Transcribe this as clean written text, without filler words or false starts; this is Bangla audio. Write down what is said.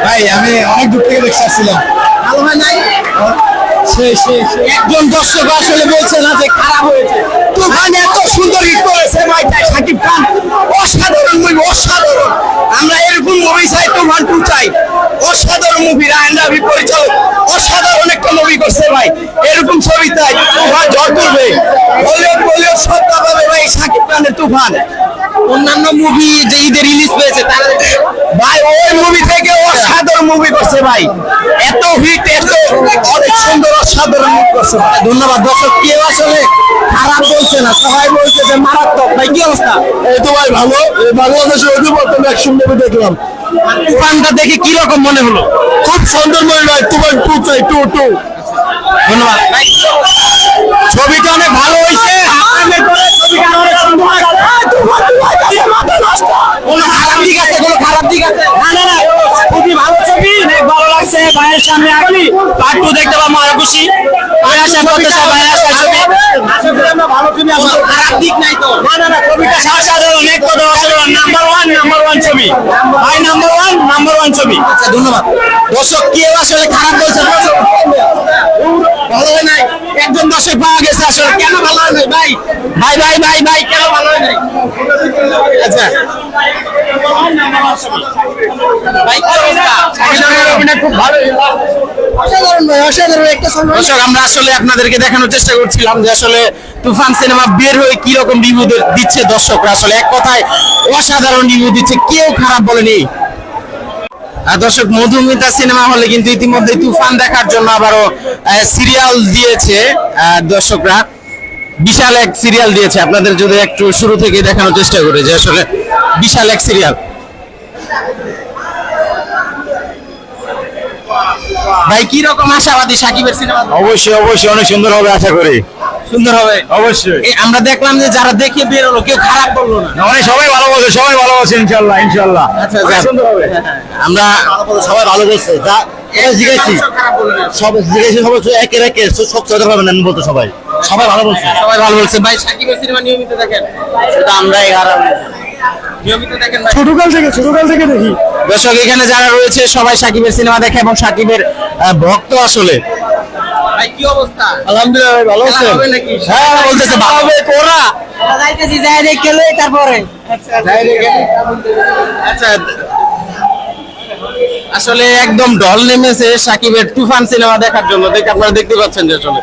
ভাই আমি অনেক দূর থেকে দেখতে আসছিলাম, ভালো হয় নাই। একজন দর্শক আসলে বলছে না যে খারাপ হয়েছে। তুফান এত সুন্দর হিট করেছে ভাই, তাই শাকিব খান অসাধারণ মুভি, অসাধারণ। আমরা এরকম মুভি চাই, তুফান 2 চাই। অসাধারণ মুভি, রায়হান রাফি পরিচালক অসাধারণ একটা মুভি করছে ভাই। এরকম ছবি চাই, তুফান ঝড় তুলবে, বলিউড সব পাবে ভাই শাকিব খানের তুফান। অন্যান্য মুভি যে ঈদে রিলিজ পেয়েছে তার ভাই ওই মুভি থেকে অসাধারণ মুভি করছে ভাই, এত হিট, এত অনেক সুন্দর অসাধারণ মুভি করছে ভাই। ধন্যবাদ দর্শক, কেউ আসলে খারাপ বলছে না, সবাই বলছে যে মারাত্মক। ভাই কি অবস্থা? এই তো ভাই ভালো, বাংলাদেশের অধিবর্তন অ্যাকশন মুভি দেখলাম। তুফানটা দেখে কি রকম মনে হলো? খুব সুন্দর মুভি ভাই, তুফান 2 চাই, 2। ধন্যবাদ ভাই। ছবিটা অনেক ভালো হয়েছে, আপনাদের করে ছবিটা অনেক সুন্দর লাগছে। কোনো খারাপ দিক আছে? কোনো খারাপ দিক আছে? না, খুবই ভালো ছবি, অনেক ভালো লাগছে। ভাইয়ের সামনে আসি পার্ট 2 দেখতে পাবো, আরো খুশি। আমি আশা করতেছি ভাইয়ের আশা ছবি ভালো ছবি, কোনো খারাপ দিক নাই তো? না, ছবিটা সাধারণ, এক কথা অসাধারণ। নাম্বার ওয়ান ছবি ভাই, নাম্বার ওয়ান ছবি। আচ্ছা ধন্যবাদ দর্শক, কেউ আসলে খারাপ বলছে না, ভালো হয় নাই। একজন দর্শক পাওয়া গেছে, আসলে কেন ভালো হয় নাই ভাই? ভাই কেন ভালো হয় নাই? আচ্ছা ভাই কি অবস্থা? খুব ভালো, অসাধারণ ভাই, অসাধারণ একটা সময়। দর্শক আমরা আসলে আপনাদেরকে দেখানোর চেষ্টা করছিলাম যে আসলে তুফান সিনেমা বের হয়ে কি রকম রিভিউ দিচ্ছে দর্শকরা। আসলে এক কথায় অসাধারণ রিভিউ দিচ্ছে, কেউ খারাপ বলেনি। দর্শক মধুমিতা সিনেমা হলে কিন্তু ইতিমধ্যে তুফান দেখার জন্য আবারও সিরিয়াল দিয়েছে দর্শকরা, বিশাল এক সিরিয়াল দিয়েছে। আপনাদের যদি একটু শুরু থেকে দেখানোর চেষ্টা করি যে আসলে বিশাল এক সিরিয়াল। ভাই কি রকম আশাবাদী সাকিবের সিনেমা? অবশ্যই অনেক সুন্দর হবে আশা করি। সুন্দর হবে অবশ্যই। আমরা দেখলাম যে যারা দেখে বের হলো কেউ খারাপ বললো না, অনেক সবাই ভালো বলছে ইনশাআল্লাহ। আচ্ছা সুন্দর হবে। আমরা সবাই ভালো বলছে, যা জিজ্ঞাসি সব জিজ্ঞাসি সবাই একে সব চলে পাবেন না বলতে, সবাই ভালো বলছে, সবাই ভালো বলছে। ভাই সাকিবের সিনেমা নিয়মিত দেখেন? সেটা আমরাই নিয়মিত দেখেন ভাই? ছোটকাল থেকে দেখি। দর্শক এখানে যারা রয়েছে সবাই সাকিবের সিনেমা দেখে এবং সাকিবের ভক্ত আসলে। ভাই কি অবস্থা? আলহামদুলিল্লাহ ভাই, ভালো আছেন? হ্যাঁ বলতেছে ভালো হবে, কোরা যাইতেছি, যাই দেখে লই তারপরে। আচ্ছা আসলে একদম ঢল নেমেছে সাকিবের তুফান সিনেমা দেখার জন্য, দেখে আপনারা দেখতে পাচ্ছেন যে আসলে